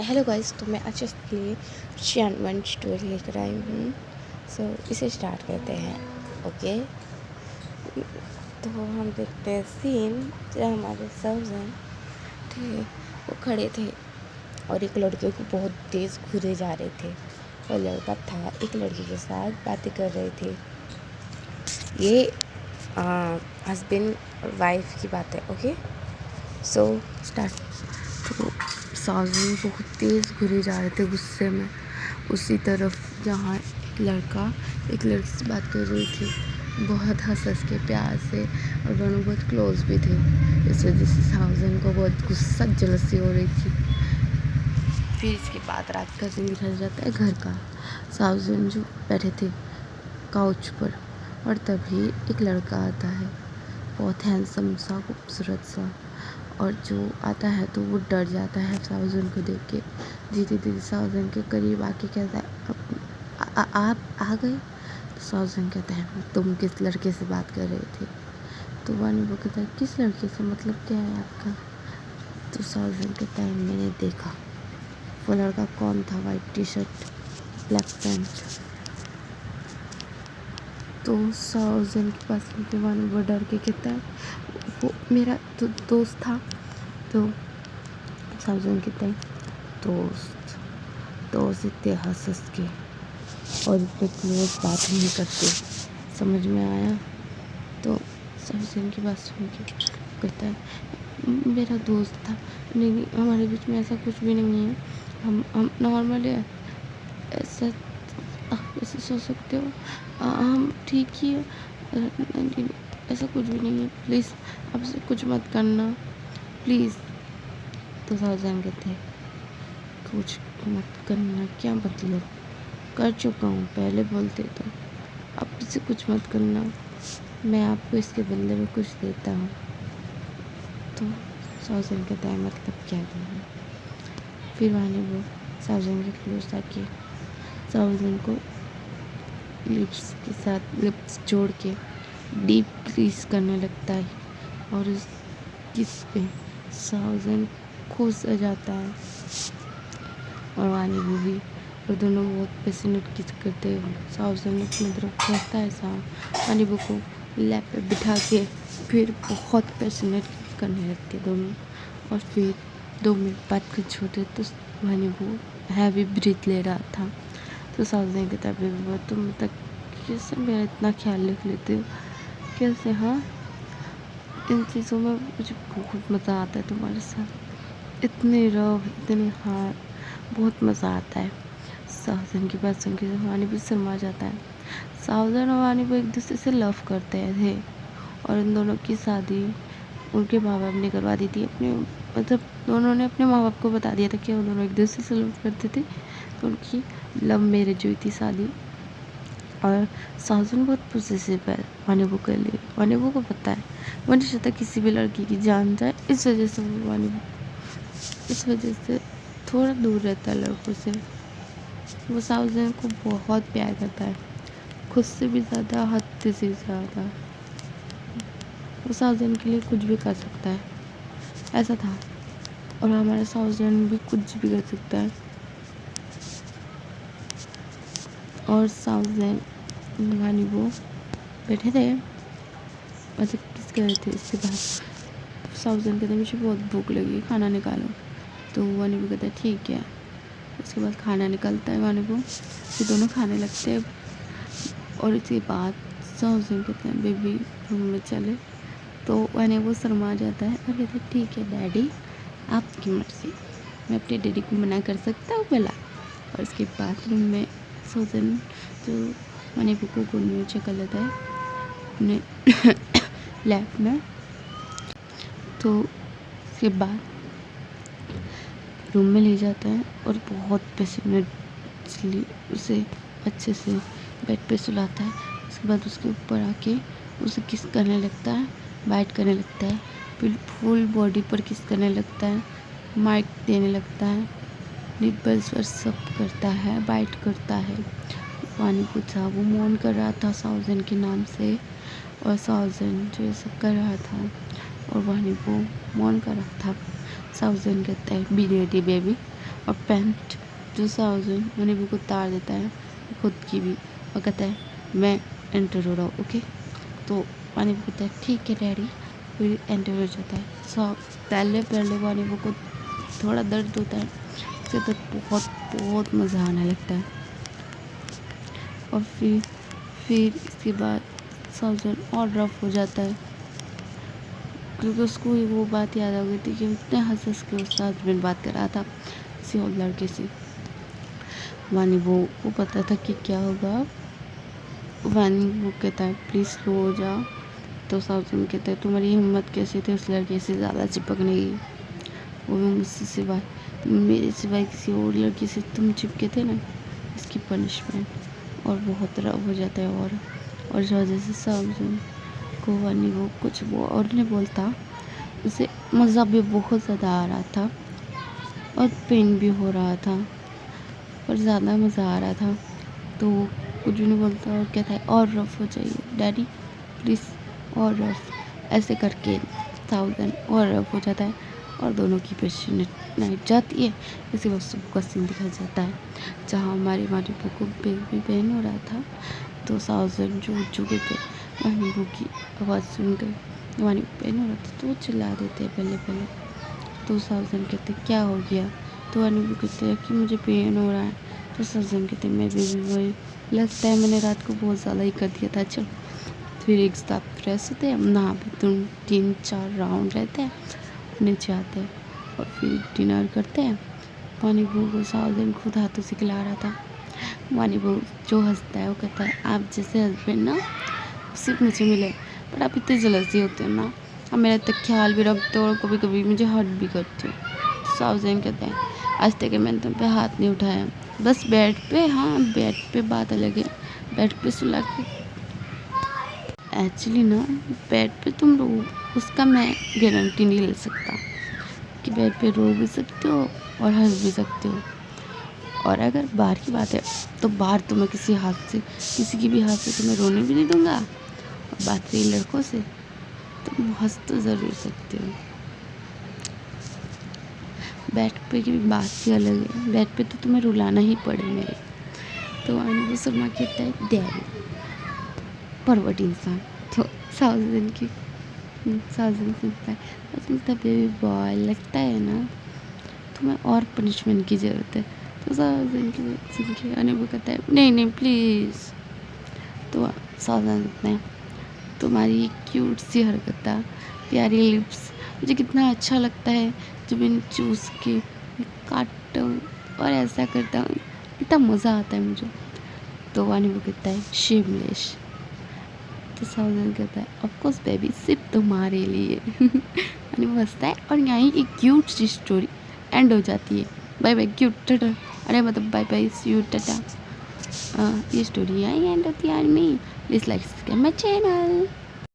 Hello guys, तो मैं आज आपके लिए चैनवन स्टोरी लेकर आई हूँ। इसे स्टार्ट करते हैं। ओके, तो हम देखते हैं सीन जब हमारे सर्जन थे, वो खड़े थे और एक लड़के को बहुत तेज़ घूरे जा रहे थे। वो लड़का था एक लड़की के साथ बातें कर रहे थे। ये हस्बैंड और वाइफ की बात है। Okay, start. तो साजन बहुत तेज़ घुरे जा रहे थे गुस्से में उसी तरफ जहाँ लड़का एक लड़की से बात कर रही थी, बहुत हंस के प्यार से, और दोनों बहुत क्लोज भी थे। इस वजह से साजन को बहुत गुस्सा जलसी हो रही थी। फिर इसके बाद रात का सीन दिखाया जाता है घर का। साजन जो बैठे थे काउच पर, और तभी एक लड़का आता है, बहुत हैंडसम सा, खूबसूरत सा, और जो आता है तो वो डर जाता है साउजन को देख के। धीरे धीरे साउजन के करीब आके कहता है, आप आ गए? तो साउजन कहता है, तुम किस लड़के से बात कर रहे थे? तो वो कहता है, किस लड़के से, मतलब क्या है आपका? तो साउजन कहता है, मैंने देखा। वो लड़का कौन था? White T shirt, black pant. तो साउजन के पास वो डर के कहता है, वो मेरा तो दोस्त था। तो साउजन कहते हैं, दोस्त इतने हंस के और इतने क्लोज बात नहीं करते, समझ में आया? तो साउजन की बात सुन के कहता है, मेरा दोस्त था, नहीं हमारे बीच में ऐसा कुछ भी नहीं है, हम नॉर्मल है। ऐसा आप कैसे सोच सकते हो? हम ठीक ही है, नहीं, ऐसा कुछ भी नहीं है, प्लीज़ आपसे कुछ मत करना, प्लीज़। तो साउजन कहते हैं, कुछ मत करना क्या मतलब? कर चुका हूँ, पहले बोलते तो। अब से कुछ मत करना, मैं आपको इसके बदले में कुछ देता हूँ। तो साउजन कहता है, मतलब क्या देना? फिर वो साउजन के क्लोज आके साउजन को लिप्स के साथ लिप्स जोड़ के डीप किस करने लगता है, और उस किस पे साउजन खुश हो जाता है, और वो भी, और दोनों बहुत पैशनेट किस करते हैं। साउजन अपनी तरफ खींचता है वानीबू को लैप पे बिठा के, फिर बहुत पैशनेट करने लगते दोनों। और फिर 2 मिनट बाद कुछ छोटे तो वानीबू हैवी ब्रीथ ले रहा था। तो साउजन कहता है, बेबी तुम तक कैसे मेरा इतना ख्याल रख लेते हो, कैसे? हाँ, इन चीज़ों में मुझे बहुत मज़ा आता है तुम्हारे साथ, इतने रव, इतने हार, बहुत मज़ा आता है। साउजन की बात सुन के वानी भी शर्मा जाता है। साउजन और वानी भी एक दूसरे से लव करते थे, और इन दोनों की शादी उनके माँ बाप ने करवा दी थी। अपने मतलब दोनों ने अपने माँ बाप को बता दिया था कि वो दोनों एक दूसरे से लव करते थे, तो उनकी लव मैरिज हुई थी शादी। और साउजन बहुत पॉसेसिव है वानीबू के लिए। वानीबू को पता है वो नहीं चाहता किसी भी लड़की की जान जाए, इस वजह से वो वानीबू इस वजह से थोड़ा दूर रहता है लड़कों से। वो साउजन को बहुत प्यार करता है, खुद से भी ज़्यादा, हद से ज़्यादा। वो साउजन के लिए कुछ भी कर सकता है, ऐसा था। और हमारा साउजन भी कुछ भी कर सकता है। और साउजन वानीबू बैठे थे, मतलब किस कर रहे थे। इसके बाद साउजन कहते हैं, मुझे बहुत भूख लगी, खाना निकालो। तो वानीबू कहता है, ठीक है। उसके बाद खाना निकलता है वानीबू, फिर दोनों खाने लगते हैं। और इसके बाद साउजन कहते हैं, बेबी रूम में चले। तो वानीबू शर्मा जाता है और कहते हैं, ठीक है डैडी, आपकी मर्जी, मैं अपने डैडी को मना कर सकता हूँ भला? और इसके बाद रूम में साउजन जो वानीबू को गुड न्यूज कर लेता है अपने लैब में। तो उसके बाद रूम में ले जाता है और बहुत पैशनेटली उसे अच्छे से बेड पे सुलाता है। उसके बाद उसके ऊपर आके उसे किस करने लगता है, बाइट करने लगता है, फिर फुल बॉडी पर किस करने लगता है, माइक देने लगता है, निप्पल्स पर सब करता है, बाइट करता है। पानी पूछा, वो मौन कर रहा था साउजन के नाम से, और साउजन जो ये सब कर रहा था, और वानी वो मौन कर रहा था। साउजन कहता है, बी रेडी बेबी, और पैंट जो साउजन मैंने वो को उतार देता है खुद की भी, और कहता है मैं एंटर हो रहा हूँ, ओके। तो वानी वो कहता है ठीक है डैडी, फिर एंटर हो जाता है। पहले पहले वानी वो को थोड़ा दर्द होता है, इसके तो बहुत बहुत मज़ा आने लगता है। और फिर इसके बाद साउजन और रफ हो जाता है, क्योंकि उसको वो बात याद आ गई थी कि उतने हंस के उसका हस्बैंड बात कर रहा था किसी और लड़के से। वानी वो पता था कि क्या होगा। वानी वो कहता है प्लीज़ स्लो हो जाओ। तो साउजन कहता है तुम्हारी हिम्मत कैसे थी उस लड़के से ज़्यादा चिपकने की, वो भी मुझसे सिवाय, मेरे सिवाय किसी और लड़की से तुम चिपके थे ना, इसकी पनिशमेंट। और बहुत रफ हो जाता है। और इस वजह से साउजन को वानी वो कुछ वो और नहीं बोलता, उसे मज़ा भी बहुत ज़्यादा आ रहा था और पेन भी हो रहा था, पर ज़्यादा मज़ा आ रहा था। तो वो कुछ भी नहीं बोलता और कहता है और रफ हो जाइए डैडी प्लीज़, और रफ। ऐसे करके साउजन और रफ हो जाता है और दोनों की पेशेंट नाइट जाती है। इसके बाद सुबह का सीन दिखाया जाता है जहाँ हमारी मारीबू को बेबी पेन हो रहा था। तो साउजन जो उठ चुके थे मानीबू की आवाज़ सुनकर, मानी पेन हो रहा था तो वो चिल्ला देते हैं पहले। तो साउजन कहते क्या हो गया। तो मानीबू कहते हैं कि मुझे पेन हो रहा है। तो साउजन कहते मैं बेबी वही लगता है मैंने रात को बहुत ज़्यादा ही कर दिया था। चल फिर एक साथ फ्रेश होते हैं, नहा तुम 3-4 राउंड रहते हैं, नीचे आते हैं और फिर डिनर करते हैं। मानीबू को साउजन खुद हाथों से खिला रहा था। मानीबू जो हंसता है वो कहता है आप जैसे हस्बैंड ना सिर्फ मुझे मिले, पर आप इतने जलसी होते हो ना, आप मेरा इतना ख्याल भी रखते हो और कभी कभी मुझे हर्ट भी करते हो। तो साउजन कहते हैं आज तक मैंने तुम पे हाथ नहीं उठाया, बस बेड पे, हाँ बेड पे बात अलग है, बेड पे सुला के एक्चुअली ना बेड पे तुम रो, उसका मैं गारंटी नहीं ले सकता कि बेड पे रो भी सकते हो और हंस भी सकते हो। और अगर बाहर की बात है तो बाहर तो मैं किसी की भी हाथ से तुम्हें रोने भी नहीं दूंगा। और बात रही लड़कों से, तुम हंस तो ज़रूर सकते हो। बेड पे की भी बात ही अलग है, बेड पे तो तुम्हें रुलाना ही पड़े मेरे। तो अनुभव शर्मा कहता है डैडी परवट इंसान। तो साउजन सुनता है बेबी बॉय लगता है ना तुम्हें और पनिशमेंट की ज़रूरत है। तो साउजन की सुन के अनुभव कहता है नहीं प्लीज़। तो साउजन कहता है तुम्हारी क्यूट सी हरकत, प्यारी लिप्स, मुझे कितना अच्छा लगता है जब इन चूस के काटता हूँ और ऐसा करता हूँ, कितना मज़ा आता है मुझे। तो वानी वो कहता है शेमलेस। तो साउजन कहता है ऑफकोर्स बेबी सिर्फ तुम्हारे लिए। वानी वो हंसता है और यहीं एक क्यूट सी स्टोरी एंड हो जाती है। बाय बाय क्यूट टाटा, अरे मतलब bye bye see you tata. ये स्टोरी यहीं एंड होती है। Please like subscribe my channel.